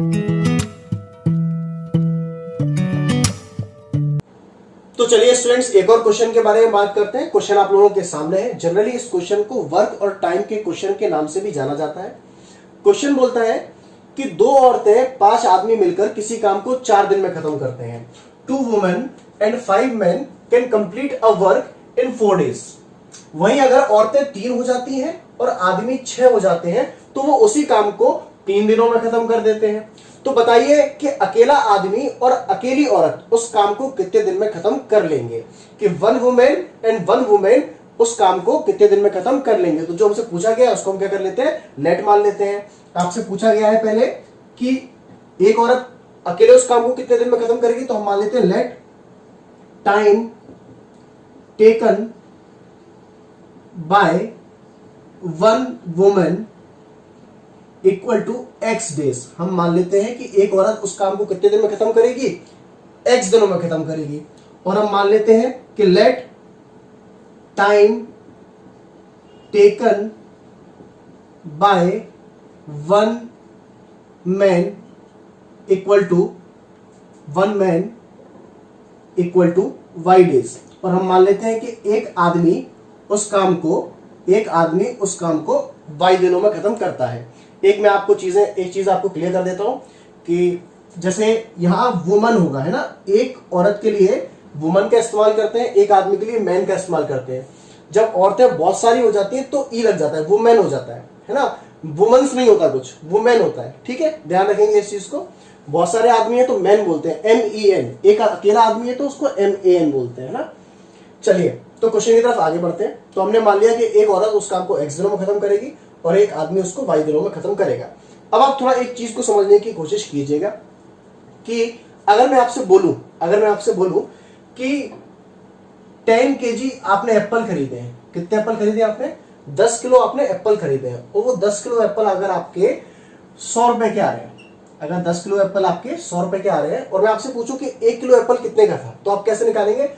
तो चलिए स्टूडेंट्स, एक और क्वेश्चन के बारे में बात करते हैं। क्वेश्चन आप लोगों के सामने है। जनरली इस क्वेश्चन को वर्क और टाइम के क्वेश्चन के नाम से भी जाना जाता है। क्वेश्चन बोलता है कि 2 औरतें 5 आदमी मिलकर किसी काम को 4 दिन में खत्म करते हैं। 2 women and 5 men can complete a work in 4 days। वहीं अगर औरतें 3 हो जाती हैं और आदमी 6 हो जाते हैं तो वो उसी काम को 3 दिनों में खत्म कर देते हैं। तो बताइए कि अकेला आदमी और अकेली औरत उस काम को कितने दिन में खत्म कर लेंगे। कि 1 वुमेन एंड 1 वुमेन उस काम को कितने दिन में खत्म कर लेंगे। तो जो हमसे पूछा गया है उसको हम क्या कर लेते हैं, लेट मान लेते हैं। आपसे पूछा गया है पहले कि एक औरत अकेले उस काम को कितने दिन में खत्म करेगी, तो हम मान लेते हैं let time taken by 1 women equal to x days. हम मान लेते हैं कि एक औरत उस काम को कितने दिन में खत्म करेगी, x दिनों में खत्म करेगी। और हम मान लेते हैं कि let time taken by 1 man equal to 1 man equal to y days. और हम मान लेते हैं कि एक आदमी उस काम को y दिनों में खत्म करता है। एक चीज आपको क्लियर कर देता हूं कि जैसे यहां वुमन होगा, है ना, एक औरत के लिए वुमन का इस्तेमाल करते हैं, एक आदमी के लिए मैन का इस्तेमाल करते हैं। जब औरतें बहुत सारी हो जाती हैं तो ई लग जाता है, वुमेन हो जाता है ना। वुमेन्स नहीं होता, कुछ वुमेन होता है। ठीक है, ध्यान रखेंगे इस चीज को। बहुत सारे आदमी है तो मैन बोलते हैं, MEN। एक अकेला आदमी है तो उसको MAN बोलते हैं ना। चलिए तो क्वेश्चन की तरफ आगे बढ़ते हैं। तो हमने मान लिया कि एक औरत उस काम को x दिनों में खत्म करेगी और एक आदमी उसको y दिनों में खत्म करेगा। अब आप थोड़ा एक चीज को समझने की कोशिश कीजिएगा कि अगर मैं आपसे बोलूं कि 10 kg आपने एप्पल खरीदे हैं। कितने एप्पल खरीदे आपने? 10 किलो आपने एप्पल खरीदे हैं। और वो 10 किलो एप्पल अगर आपके 100 रुपए के आ रहे हैं, अगर 10 किलो एप्पल आपके 100 रुपए के आ रहे हैं और मैं आपसे पूछूं कि 1 किलो एप्पल कितने का था, तो आप कैसे निकालेंगे?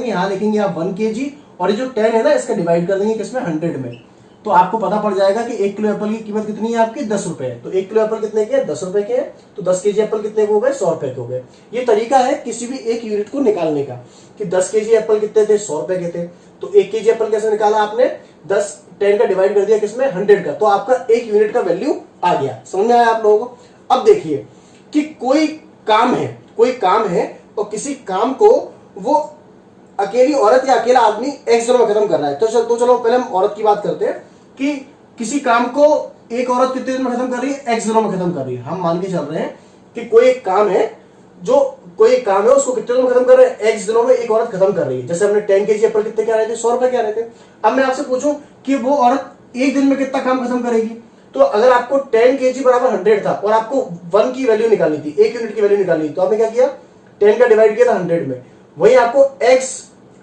यहां लिखेंगे आप 1 kg और ये जो 10 है ना, इसका डिवाइड कर देंगे किसमें, 100 में। तो आपको पता पड़ जाएगा कि 1 किलो एप्पल की कीमत कितनी है आपकी, 10 रुपए है। तो 1 किलो एप्पल कितने के हैं, 10 रुपए के हैं। तो 10 kg एप्पल कितने के हो गए, 100 रुपए के हो गए। ये तरीका है किसी भी एक यूनिट को निकालने का कि 10 kg एप्पल कितने थे, 100 रुपए के थे। तो 1 kg एप्पल कैसे निकाला आपने, 10 का डिवाइड कर दिया किसमें, 100 का। तो आपका एक यूनिट का वैल्यू आ गया। समझ में आया आप लोगों को? अब देखिए कि कोई काम है और किसी काम को वो अकेली औरत या अकेला आदमी x दिनों में खत्म कर रहा है। तो चलो पहले हम औरत की बात करते हैं कि किसी काम को एक औरत कितने दिन में खत्म कर रही है, x दिनों में खत्म कर रही है। हम मान के चल रहे हैं कि कोई एक काम है उसको कितने दिनों में खत्म कर रहे हैं, x दिनों में एक औरत खत्म कर रही है। जैसे हमने 10 kg एप्पल कितने के आ रहे थे, 100 रुपए के आ रहे थे। अब मैं आपसे पूछूं कि वो औरत एक दिन में कितना काम खत्म करेगी, तो अगर आपको 10 kg बराबर 100 था और आपको 1 की वैल्यू निकालनी थी, 1 यूनिट की वैल्यू निकालनी थी, तो आपने क्या किया, 10 का डिवाइड किया था 100 में। वहीं आपको x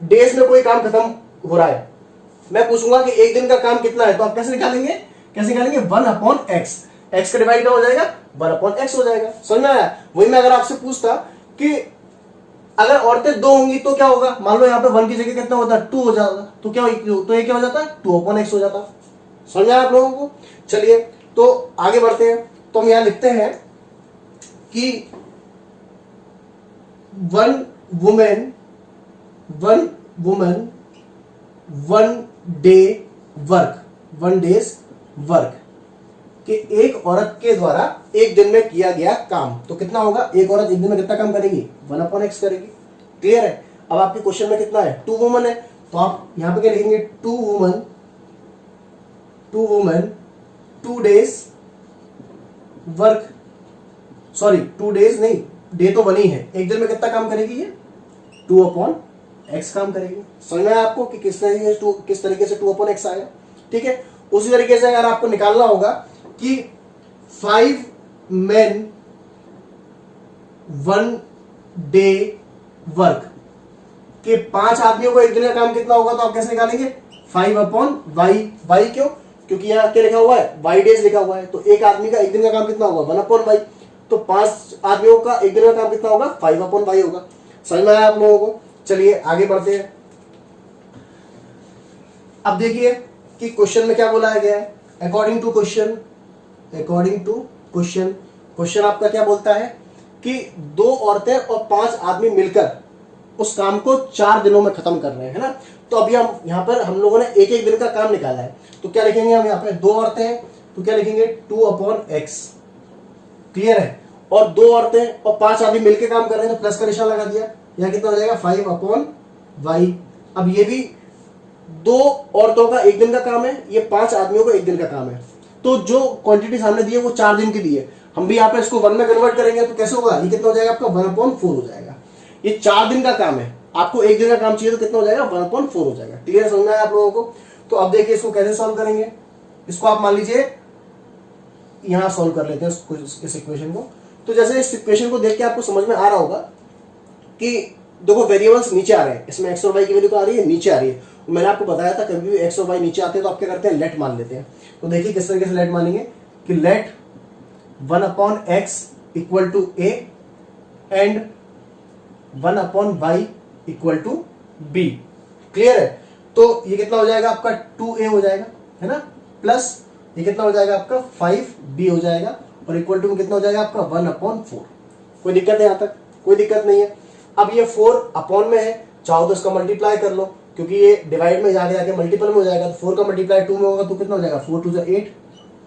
डेज में कोई काम खत्म हो रहा है, मैं पूछूंगा कि एक दिन का काम कितना है, तो आप कैसे निकालेंगे 1/x। x का डिवाइड क्या हो जाएगा, 1/x हो जाएगा। समझ में आया? वही मैं अगर आपसे पूछता कि अगर औरतें 2 होंगी तो क्या होगा, मान लो यहाँ पे 1 की जगह कितना होता है, 2 हो जाता, तो ये क्या हो जाता है, 2/x हो जाता। समझ में आया आप लोगों को? चलिए तो आगे बढ़ते हैं। तो हम यहां लिखते हैं कि 1 वुमेन 1 डेज वर्क कि एक औरत के द्वारा एक दिन में किया गया काम। तो कितना होगा, एक औरत एक दिन में कितना काम करेगी, 1/x करेगी। क्लियर है? अब आपके क्वेश्चन में कितना है, 2 वुमन है, तो आप यहां पे क्या लिखेंगे, 2 woman 2 days work, sorry 2 days नहीं, डे तो 1 ही है, एक दिन में कितना काम करेगी ये, 2/x काम करेगी। समझ में आया आपको कि किस तरीके से 2/x आएगा? ठीक है। उसी तरीके से अगर आपको निकालना होगा कि 5 men 1 day वर्क कि 5 आदमियों को एक दिन का काम कितना होगा, तो आप कैसे निकालेंगे, 5/y। क्यों? क्योंकि यहां क्या लिखा हुआ है, y डेज लिखा हुआ है। तो एक आदमी का एक दिन का काम कितना होगा, 1/y। तो 5 आदमियों का एक दिन का काम कितना होगा, 5/y होगा। समझ में आया आप लोगों को? चलिए आगे बढ़ते हैं। अब देखिए कि क्वेश्चन में क्या बोला गया है। अकॉर्डिंग टू क्वेश्चन क्वेश्चन आपका क्या बोलता है कि 2 औरतें और 5 आदमी मिलकर उस काम को 4 दिनों में खत्म कर रहे हैं, है ना। तो अभी हम यहाँ पर हम लोगों ने एक एक दिन का काम निकाला है, तो क्या लिखेंगे हम यहाँ पे, 2 औरतें हैं तो क्या लिखेंगे 2/x, क्लियर है। और 2 औरतें और 5 आदमी मिलकर काम कर रहे हैं तो प्लस का निशान लगा दिया, यहाँ कितना हो जाएगा 5/y। अब ये भी 2 औरतों का एक दिन का काम है, ये 5 आदमियों का एक दिन का काम है, तो जो क्वांटिटी सामने दी है वो 4 दिन की दी है। हम भी यहाँ पे इसको 1 में कन्वर्ट करेंगे तो कैसे होगा, ये कितना हो जाएगा आपका 1/4 हो जाएगा। ये 4 दिन का काम है, आपको एक दिन का काम चाहिए तो कितना हो जाएगा 1/4 हो जाएगा। क्लियर समझ में आया आप लोगों को। तो अब देखिए इसको कैसे सॉल्व करेंगे, इसको आप मान लीजिए यहां सॉल्व कर लेते हैं इस इक्वेशन को। तो जैसे इस इक्वेशन को देख के आपको समझ में आ रहा होगा कि देखो वेरिएबल्स नीचे आ रहे हैं, इसमें x और y की वैल्यू आ रही है, नीचे आ रही है। मैंने आपको बताया था कभी भी x और y नीचे आते हैं तो आप क्या करते हैं, लेट मान लेते हैं। तो देखिए किस तरीके से लेट मानेंगे कि let 1/x equal to a and 1/y equal to b। Clear है। तो ये कितना हो जाएगा आपका 2a हो जाएगा, है ना, प्लस ये कितना हो जाएगा आपका 5b हो जाएगा, और इक्वल टू में कितना हो जाएगा आपका 1/4। कोई दिक्कत है यहाँ तक, कोई दिक्कत नहीं है। अब ये 4 अपॉन में है, चाहो तो इसका मल्टीप्लाई कर लो, क्योंकि ये डिवाइड में जाके जाके मल्टीपल में हो जाएगा। तो 4 का मल्टीप्लाई 2 में होगा तो कितना हो जाएगा 4 2 8,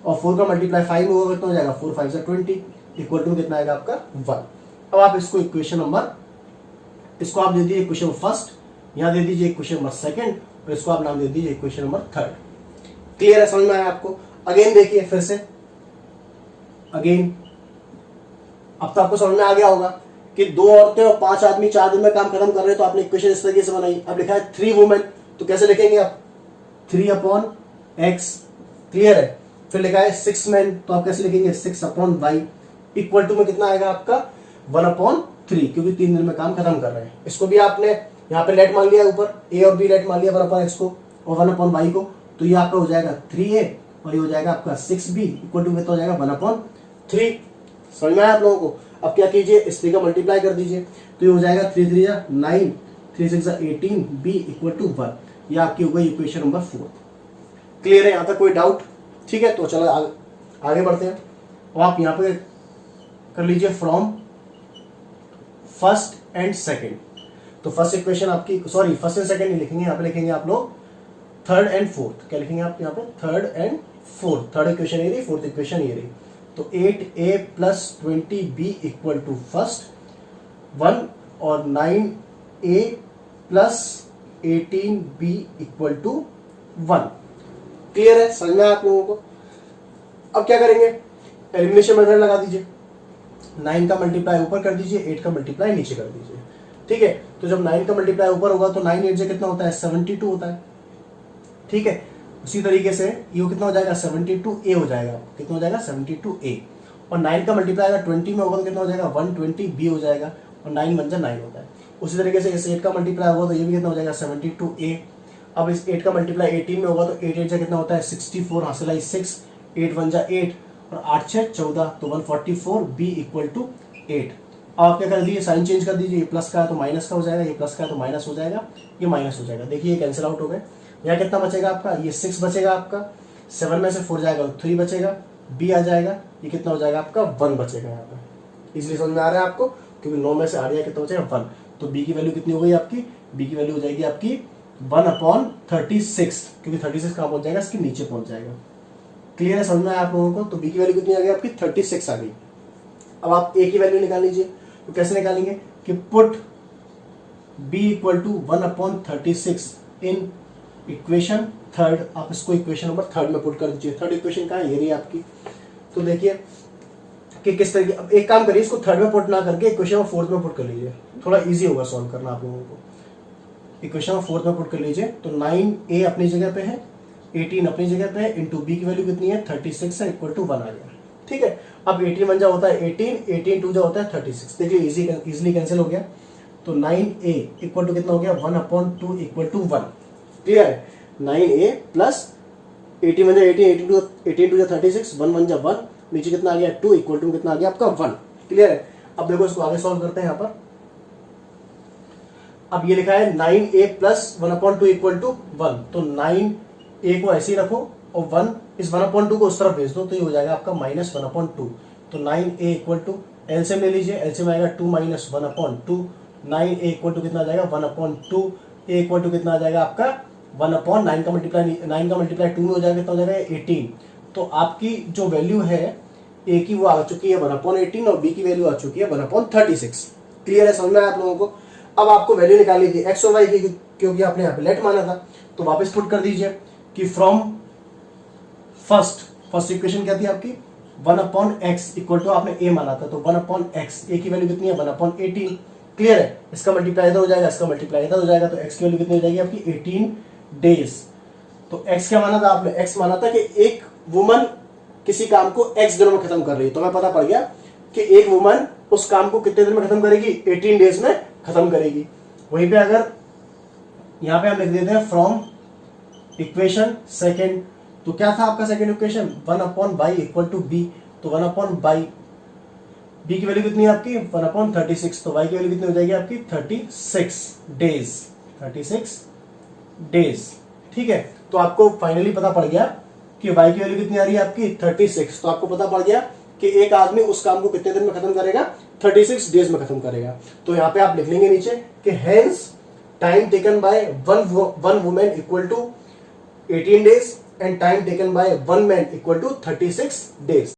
और 4 का मल्टीप्लाई 5 में होगा कितना हो जाएगा 4 5 20, इक्वल टू कितना आएगा आपका 1। अब आप इसको इक्वेशन नंबर, इसको आप दे दीजिए इक्वेशन नंबर फर्स्ट, यहाँ दे दीजिए इक्वेशन नंबर सेकंड, और इसको आप नाम दे दीजिए इक्वेशन नंबर थर्ड। क्लियर है, समझ में आया आपको। अगेन देखिए फिर से, अगेन अब तो आपको समझ में आ गया होगा कि 2 औरतें और 5 आदमी 4 दिन में काम खत्म कर रहे हैं, तो आपने इक्वेशन इस तरीके से बनाई। अब लिखा है 3 वुमेन, तो कैसे लिखेंगे आप 3/x, क्लियर है। फिर लिखा है 6 मैन, तो आप कैसे लिखेंगे 6/y, इक्वल टू में कितना आएगा आपका 1/3, क्योंकि 3 दिन में काम खत्म कर रहे हैं। इसको भी आपने यहाँ पे लेट मान लिया, ऊपर a और b लेट मान लिया 1/x को और 1/y को, तो ये आपका हो जाएगा 3a और ये हो जाएगा आपका 6b, इक्वल टू कितना हो जाएगा 1/3। समझ में आया आप लोगों को। अब क्या कीजिए, इस 3 का मल्टीप्लाई कर दीजिए, तो ये हो जाएगा 3 3 9, 3 6 18, b इक्वल टू 1। ये आपकी हो गई इक्वेशन नंबर 4। क्लियर है यहाँ तक, कोई डाउट? ठीक है, तो चलो आगे बढ़ते हैं। और आप यहाँ पे कर लीजिए फ्रॉम फर्स्ट एंड सेकेंड। तो फर्स्ट इक्वेशन आपकी, सॉरी फर्स्ट एंड सेकेंड नहीं लिखेंगे, यहाँ पे लिखेंगे आप लोग थर्ड एंड फोर्थ। क्या लिखेंगे आप यहाँ पे, third and fourth. Third equation ये रही, फोर्थ इक्वेशन ये रही। तो 8a plus 20b equal to first 1, और 9a plus 18b equal to 1। Clear है, समझ में आया आप लोगों को। अब क्या करेंगे, एलिमिनेशन मेथड लगा दीजिए। 9 का मल्टीप्लाई ऊपर कर दीजिए, 8 का मल्टीप्लाई नीचे कर दीजिए। ठीक है, तो जब 9 का मल्टीप्लाई ऊपर होगा तो 9 8 से कितना होता है 72 होता है। ठीक है, उसी तरीके से ये कितना हो जाएगा 72a हो जाएगा, कितना हो जाएगा 72a, और 9 का मल्टीप्लाई अगर 20 में होगा तो कितना हो जाएगा 120b हो जाएगा, और 9 बन जाए 9 होता है। उसी तरीके से इस 8 का मल्टीप्लाई होगा तो ये भी कितना हो जाएगा 72a। अब इस 8 का मल्टीप्लाई 18 में होगा तो 8 8 से कितना होता है 64, हासिल आई 6, 8 बन जा 8, और 8 6 14, तो 144b इक्वल टू 8। अब आप क्या कर दीजिए, साइन चेंज कर दीजिए, ये प्लस का है तो माइनस का हो जाएगा, ये प्लस का है तो माइनस हो जाएगा, ये माइनस हो जाएगा। देखिए ये कैंसिल आउट हो गए। यहाँ कितना बचेगा आपका, ये 6 बचेगा आपका, 7 में से 4 जाएगा तो 3 बचेगा, b आ जाएगा, ये कितना हो जाएगा आपका 1 बचेगा यहाँ पे। इसलिए समझ में आ रहा है आपको, क्योंकि 9 में से 8 कितना बचेगा 1। तो b की वैल्यू कितनी हो गई आपकी, b की वैल्यू हो जाएगी आपकी 1/36, क्योंकि 36 कहाँ पहुंच जाएगा, इसके नीचे पहुंच जाएगा। क्लियर है, समझ में आया आप लोगों को। तो b की वैल्यू कितनी आ गई आपकी 36 आ गई। अब आप a की वैल्यू निकाल लीजिए, तो कैसे निकालेंगे कि put b equal to 1/36 in equation third. आप इसको इक्वेशन नंबर थर्ड में पुट कर दीजिए। थर्ड इक्वेशन कहाँ है, ये रही आपकी। तो देखिए कि किस तरीके, अब एक काम करिए, इसको थर्ड में पुट ना करके इक्वेशन नंबर फोर्थ में पुट कर लीजिए, थोड़ा इजी होगा सॉल्व करना आप लोगों को। इक्वेशन नंबर फोर्थ में पुट कर लीजिए, तो 9a अपनी जगह पे है, 18 अपनी जगह पे है, इंटू b की वैल्यू कितनी है 36 है, इक्वल टू 1 आ गया। ठीक है, अब 18 बन जा होता है 18, 18 2 जा होता है 36। देखिए इजीली कैंसिल हो गया। तो 9a इक्वल टू कितना हो गया 1/2 इक्वल टू 1। क्लियर है, 9a प्लस 18 बन जा 18, 18 2 जा 36, 1 बन जा 1, नीचे कितना आ गया 2, इक्वल टू कितना आ गया आपका 1। क्लियर है। अब देखो इसको आगे सॉल्व करते हैं यहाँ पर। अब ये लिखा है 9a प्लस 1/2 इक्वल टू 1, तो 9a को ऐसे ही रखो और 1 इस 1/2 को उस तरफ भेज दो, तो ये हो जाएगा आपका -1/2, तो 9a इक्वल टू एलसीएम ले लीजिए, एलसीएम आएगा 2 माइनस 1/2, 9a इक्वल टू कितना आ जाएगा 1/2, a इक्वल टू कितना आ जाएगा आपका 1/9 का मल्टीप्लाई 2 में हो जाएगा, कितना हो जाएगा 18। तो आपकी जो वैल्यू है a की वो आ चुकी है 1/18 और b की वैल्यू आ चुकी है 1/36। क्लियर है, समझ में आया आप लोगों को। अब आपको वैल्यू निकालनी थी एक्स और वाई की, क्योंकि आपने यहाँ पे लेट माना था, तो वापस पुट कर दीजिए कि फ्रॉम फर्स्ट इक्वेशन क्या थी आपकी 1/x इक्वल टू आपने a माना था, तो 1/x, a की वैल्यू कितनी है 1/18। क्लियर है, इसका मल्टीप्लाई इधर हो जाएगा, इसका मल्टीप्लाई इधर हो जाएगा, तो x की वैल्यू कितनी हो जाएगी आपकी 18 डेज। तो x क्या माना था आपने, x माना था कि एक वुमन किसी काम को x दिनों में खत्म कर रही है, तो हमें पता पड़ गया कि एक वुमन उस काम को कितने दिन में खत्म करेगी 18 डेज में खत्म करेगी। वहीं पे अगर यहां पे हम लिख देते हैं फ्रॉम इक्वेशन सेकेंड, तो क्या था आपका second equation 1/y equal to b, तो 1/y, b की वैल्यू कितनी है आपकी 1/36, तो y की वैल्यू कितनी हो जाएगी आपकी 36 डेज। ठीक है, तो आपको फाइनली पता पड़ गया कि y की वैल्यू कितनी आ रही है आपकी 36। तो आपको पता पड़ गया कि एक आदमी उस काम को कितने दिन में खत्म करेगा 36 डेज में खत्म करेगा। तो यहाँ पे आप लिख लेंगे नीचे कि hence time taken by one women equal to 18 days and time taken by one man equal to 36 days।